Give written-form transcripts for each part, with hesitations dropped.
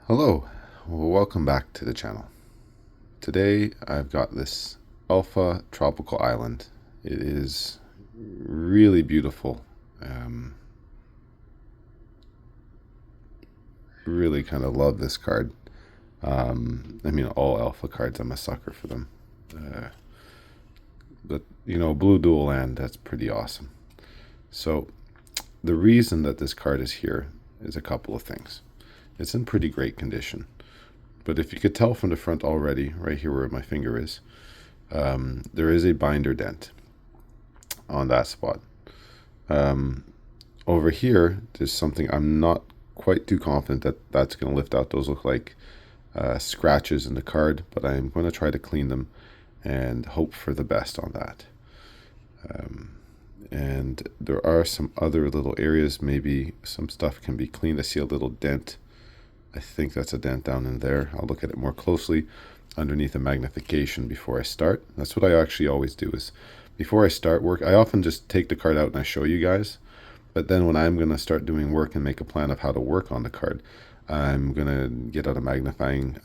Hello, welcome back to the channel. Today I've got this Alpha Tropical Island. It is really beautiful. Really kind of love this card. All Alpha cards, I'm a sucker for them. But Blue Dual Land, that's pretty awesome. So the reason that this card is here is a couple of things. It's in pretty great condition. But if you could tell from the front already, right here where my finger is, there is a binder dent on that spot. Over here, there's something I'm not quite too confident that that's going to lift out. Those look like scratches in the card, but I'm going to try to clean them and hope for the best on that. And there are some other little areas, maybe some stuff can be cleaned. I see a little dent. I think that's a dent down in there. I'll look at it more closely underneath a magnification before I start. That's what I actually always do, is before I start work, I often just take the card out and I show you guys. But then when I'm going to start doing work and make a plan of how to work on the card, I'm going to get out a magnifying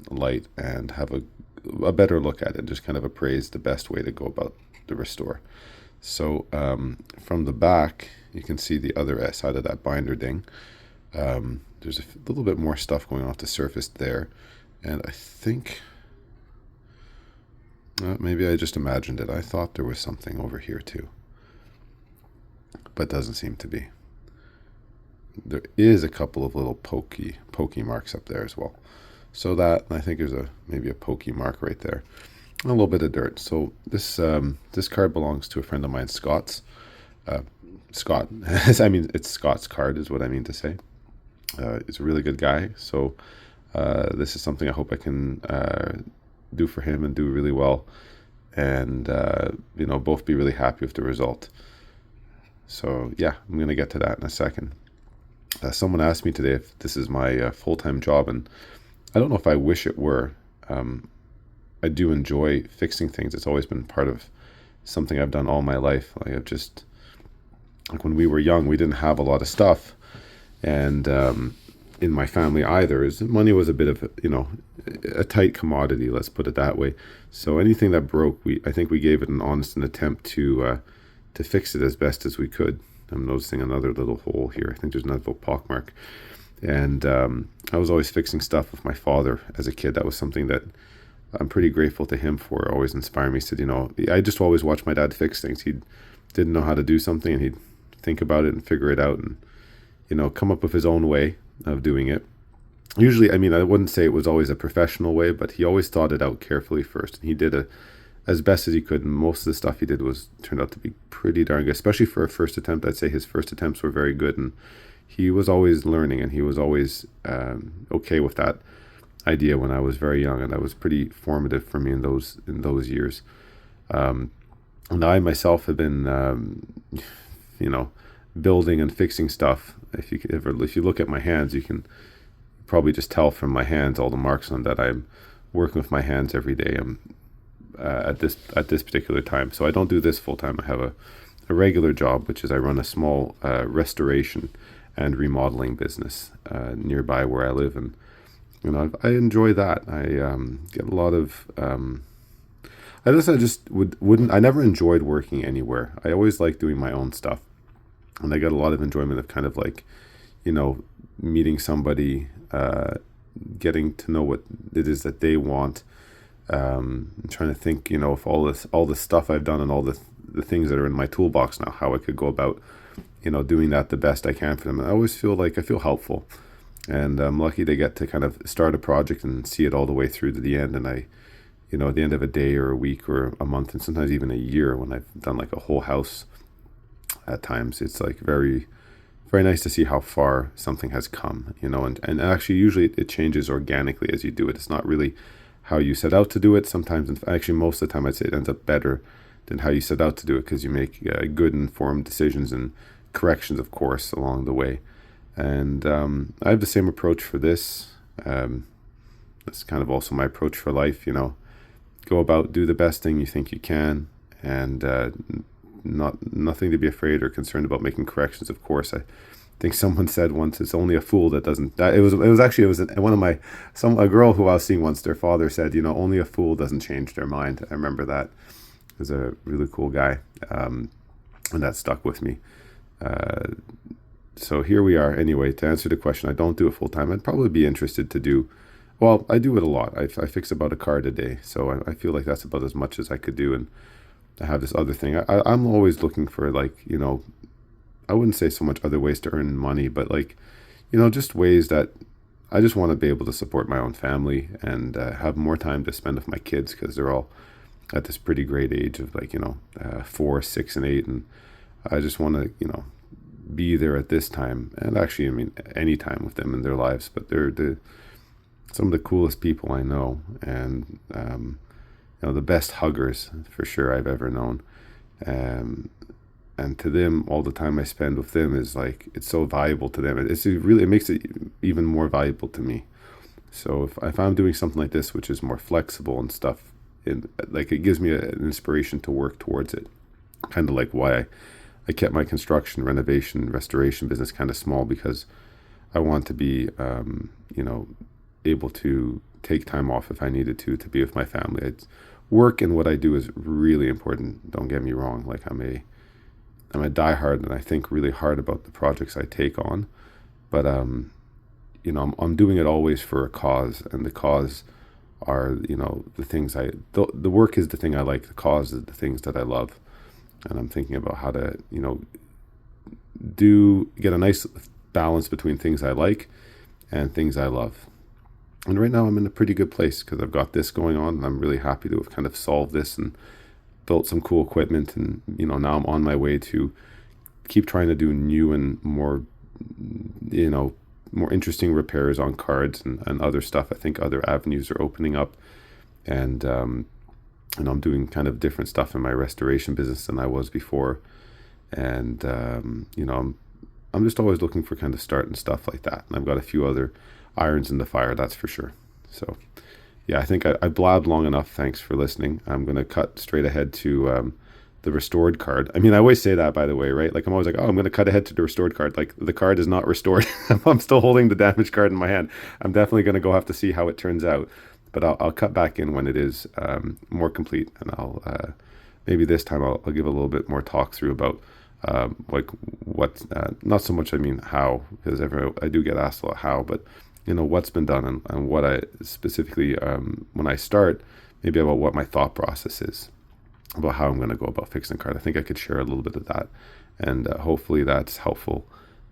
light and have a better look at it, just kind of appraise the best way to go about the restore. So from the back, you can see the other side of that binder ding. There's a little bit more stuff going off the surface there. And I think, maybe I just imagined it. I thought there was something over here too, but doesn't seem to be. There is a couple of little pokey marks up there as well. So that, I think there's maybe a pokey mark right there. A little bit of dirt. So this card belongs to a friend of mine, Scott's. Scott, it's Scott's card is what I mean to say. He's a really good guy. So this is something I hope I can do for him and do really well, and both be really happy with the result. So yeah, I'm gonna get to that in a second. Someone asked me today if this is my full-time job, and I don't know if I wish it were. I do enjoy fixing things. It's always been part of something I've done all my life. Like when we were young, we didn't have a lot of stuff, and in my family either, is money was a bit of a tight commodity. Let's put it that way. So anything that broke, I think we gave it an honest attempt to fix it as best as we could. I'm noticing another little hole here. I think there's another little pockmark. And I was always fixing stuff with my father as a kid. That was something that I'm pretty grateful to him for. Always inspired me. He said, I just always watched my dad fix things. He didn't know how to do something, and he'd think about it and figure it out, and come up with his own way of doing it. Usually, I wouldn't say it was always a professional way, but he always thought it out carefully first. And he did as best as he could, and most of the stuff he did turned out to be pretty darn good, especially for a first attempt. I'd say his first attempts were very good, and he was always learning, and he was always okay with that idea when I was very young, and that was pretty formative for me in those years. And I myself have been, building and fixing stuff. If you look at my hands, you can probably just tell from my hands all the marks on that. I'm working with my hands every day. At this particular time. So I don't do this full time. I have a regular job, which is I run a small restoration and remodeling business nearby where I live, and I enjoy that. I get a lot of. I never enjoyed working anywhere. I always liked doing my own stuff, and I get a lot of enjoyment of kind of like, meeting somebody, getting to know what it is that they want. I'm trying to think, if all this stuff I've done and all the things that are in my toolbox now, how I could go about, doing that the best I can for them. And I always feel like I feel helpful, and I'm lucky to get to kind of start a project and see it all the way through to the end. And I, at the end of a day or a week or a month, and sometimes even a year, when I've done like a whole house, at times it's like very, very nice to see how far something has come, and actually usually it changes organically as you do it. It's not really how you set out to do it. Sometimes, actually most of the time, I'd say it ends up better than how you set out to do it, because you make good informed decisions and corrections, of course, along the way. And I have the same approach for this. That's kind of also my approach for life. Go about, do the best thing you think you can, and nothing to be afraid or concerned about making corrections. Of course, think someone said once, it's only a fool that doesn't. It was one of my a girl who I was seeing once. Their father said, only a fool doesn't change their mind. I remember that. He was a really cool guy, and that stuck with me. So here we are. Anyway, to answer the question, I don't do it full time. I'd probably be interested to do. Well, I do it a lot. I fix about a card a day, so I feel like that's about as much as I could do. And I have this other thing. I'm always looking for, like, I wouldn't say so much other ways to earn money, but like, just ways that I just want to be able to support my own family and have more time to spend with my kids, because they're all at this pretty great age of, like, 4, 6, and 8, and I just want to be there at this time, and actually, I mean, any time with them in their lives. But they're some of the coolest people I know, and the best huggers for sure I've ever known. And to them, all the time I spend with them is like, it's so valuable to them. It makes it even more valuable to me. So if I'm doing something like this, which is more flexible and stuff, it gives me an inspiration to work towards it. Kind of like why I kept my construction, renovation, restoration business kind of small, because I want to be, able to take time off if I needed to be with my family. Work and what I do is really important. Don't get me wrong. Like, I'm a diehard, and I think really hard about the projects I take on. But I'm doing it always for a cause, and the cause are the things the work is the thing I like. The cause is the things that I love, and I'm thinking about how to get a nice balance between things I like and things I love. And right now I'm in a pretty good place, because I've got this going on, and I'm really happy to have kind of solved this and built some cool equipment. And now I'm on my way to keep trying to do new and more more interesting repairs on cards and other stuff. I think other avenues are opening up, and I'm doing kind of different stuff in my restoration business than I was before. And I'm just always looking for kind of starting stuff like that, and I've got a few other irons in the fire, that's for sure. So yeah, I think I blabbed long enough. Thanks for listening. I'm going to cut straight ahead to the restored card. I mean, I always say that, by the way, right? Like, I'm always like, oh, I'm going to cut ahead to the restored card. Like, the card is not restored. I'm still holding the damaged card in my hand. I'm definitely going to go have to see how it turns out. But I'll cut back in when it is more complete. And I'll maybe this time I'll give a little bit more talk through about like what, not so much, I mean, how, because I do get asked a lot how, but what's been done, and what I specifically, when I start, maybe about what my thought process is about how I'm going to go about fixing a card. I think I could share a little bit of that, and hopefully that's helpful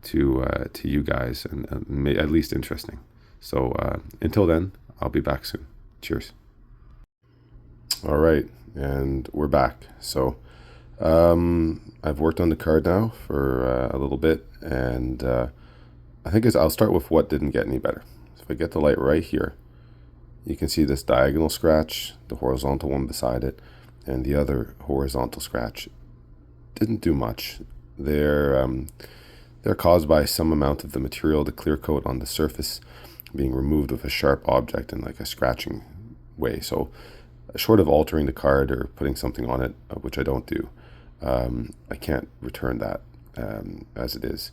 to you guys, and at least interesting. So until then, I'll be back soon. Cheers. All right, and we're back. So I've worked on the card now for a little bit, and I think I'll start with what didn't get any better. So if I get the light right here, you can see this diagonal scratch, the horizontal one beside it, and the other horizontal scratch. Didn't do much. They're caused by some amount of the material, the clear coat on the surface, being removed with a sharp object in like a scratching way. So short of altering the card or putting something on it, which I don't do, I can't return that as it is.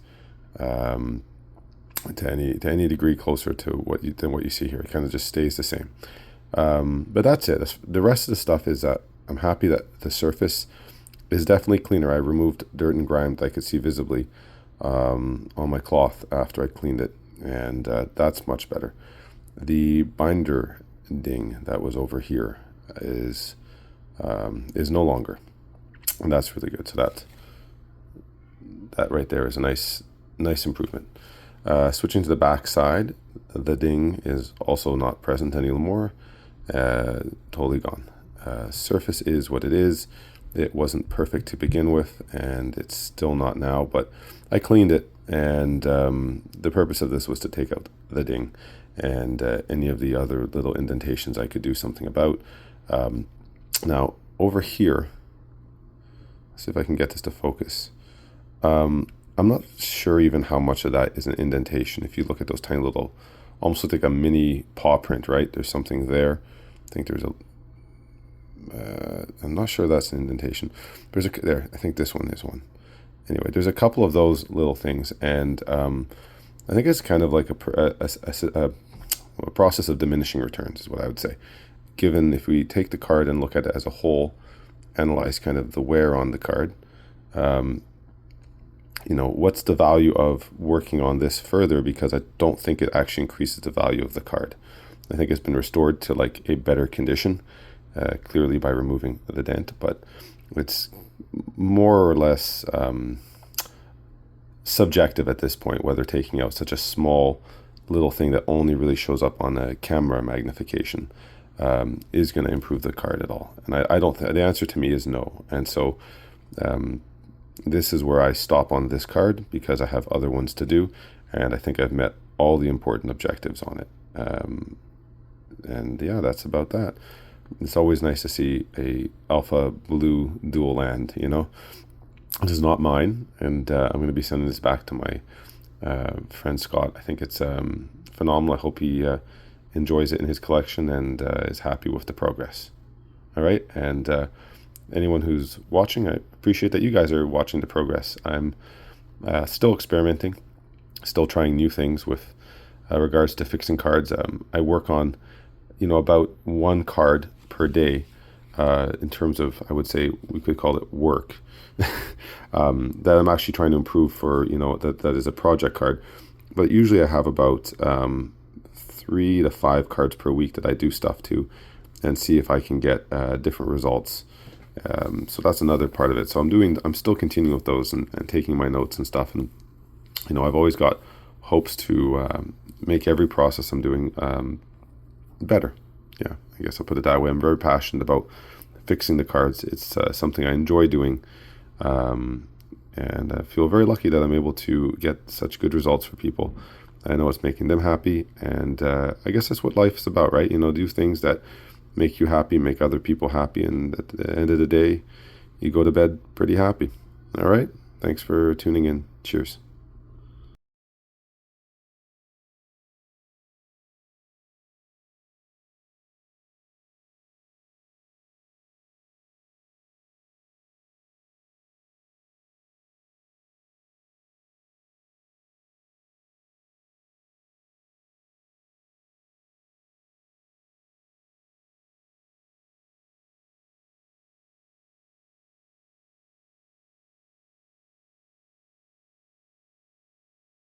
To any degree closer to what you see here. It kind of just stays the same. But that's it. The rest of the stuff is that I'm happy that the surface is definitely cleaner. I removed dirt and grime that I could see visibly on my cloth after I cleaned it, and that's much better. The binder ding that was over here is no longer, and that's really good. So that right there is a nice improvement. Switching to the back side, the ding is also not present anymore. Totally gone. Surface is what it is. It wasn't perfect to begin with, and it's still not now, but I cleaned it, and the purpose of this was to take out the ding and any of the other little indentations I could do something about. Now, over here, see if I can get this to focus. I'm not sure even how much of that is an indentation. If you look at those tiny little, almost look like a mini paw print, right? There's something there. I think there's I'm not sure that's an indentation. There, I think this one is one. anyway, there's a couple of those little things, and I think it's kind of like a process of diminishing returns is what I would say. Given if we take the card and look at it as a whole, analyze kind of the wear on the card, what's the value of working on this further, because I don't think it actually increases the value of the card. I think it's been restored to like a better condition, clearly by removing the dent, but it's more or less subjective at this point, whether taking out such a small little thing that only really shows up on a camera magnification is going to improve the card at all. And I don't the answer to me is no. And so this is where I stop on this card, because I have other ones to do, and I think I've met all the important objectives on it. And yeah, that's about that. It's always nice to see a alpha blue dual land, This is not mine, and I'm going to be sending this back to my friend Scott. I think it's phenomenal. I hope he enjoys it in his collection and is happy with the progress. All right, and anyone who's watching, I appreciate that you guys are watching the progress. I'm still experimenting, still trying new things with regards to fixing cards. I work on, about one card per day in terms of, I would say we could call it work. That I'm actually trying to improve for, that is a project card. But usually I have about 3 to 5 cards per week that I do stuff to and see if I can get different results. So that's another part of it. So I'm still continuing with those and taking my notes and stuff. And, I've always got hopes to make every process I'm doing better. Yeah, I guess I'll put it that way. I'm very passionate about fixing the cards. It's something I enjoy doing. And I feel very lucky that I'm able to get such good results for people. I know it's making them happy, and I guess that's what life is about, right? Do things that make you happy, make other people happy, and at the end of the day, you go to bed pretty happy. All right? Thanks for tuning in. Cheers.